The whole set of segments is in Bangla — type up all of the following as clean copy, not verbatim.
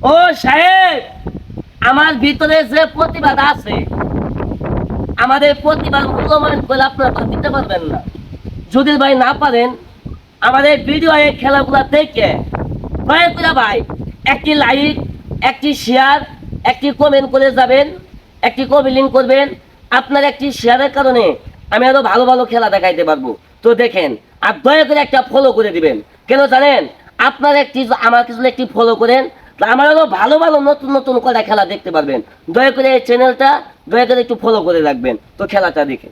ও সাহেব, আমার ভিতরে যে প্রতিভা আছে, আমাদের প্রতিভার মূল্যমান করে আপনারা দিতে পারবেন না। যদি ভাই না পারেন আমাদের ভিডিও এই খেলাগুলা দেখে দয়া করে ভাই একটি লাইক, একটি শেয়ার, একটি কমেন্ট করে যাবেন, একটি কমেন্ট করবেন। আপনার একটি শেয়ারের কারণে আমি আরো ভালো ভালো খেলা দেখাইতে পারবো। তো দেখেন, আর দয়া করে একটা ফলো করে দিবেন। কেন জানেন? আপনার একটি আমার কিছু একটি ফলো করেন, আমার আরো ভালো ভালো নতুন নতুন কটা খেলা দেখতে পারবেন। দয়া করে এই চ্যানেলটা দয়া করে একটু ফলো করে রাখবেন। তো খেলাটা দেখে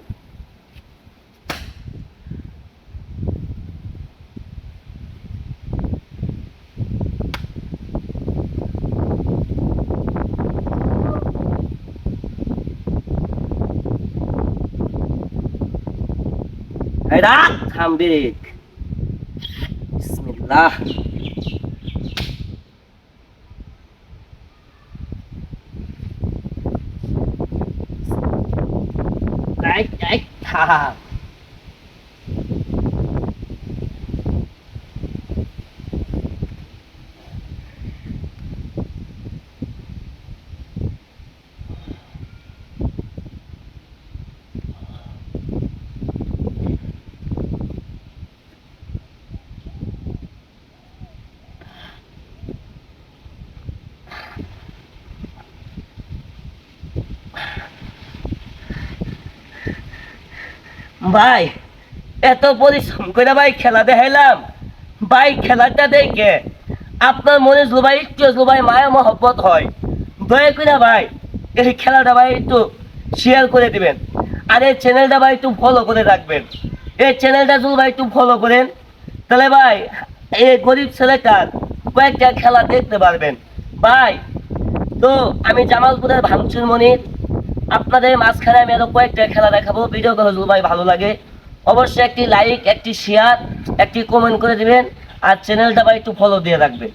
রাখ থামবিক। বিসমিল্লাহ। রাইট রাইট থাম। ভাই এত পরিশ্রম করে ভাই খেলা দেখাইলাম, ভাই খেলাটা দেখে আপনার মনে ভাই একটু ভাই মায়া মহব্বত হয়, দয়া করে ভাই এই খেলাটা ভাই একটু শেয়ার করে দিবেন। আর এই চ্যানেলটা ভাই একটু ফলো করে রাখবেন। এই চ্যানেলটা যদি ভাই একটু ফলো করেন তাহলে ভাই এই গরিব ছেলেটার কয়েকটা খেলা দেখতে পারবেন ভাই। তো আমি জামালপুরের ভাঙচুর মনির, আপনাদের মাঝখানে আমি আরো কয়েকটা খেলা দেখাবো। ভিডিওটা যদি ভাই ভালো লাগে অবশ্যই একটি লাইক, একটি শেয়ার, একটি কমেন্ট করে দিবেন। আর চ্যানেলটা ভাই একটু ফলো দিয়ে রাখবেন।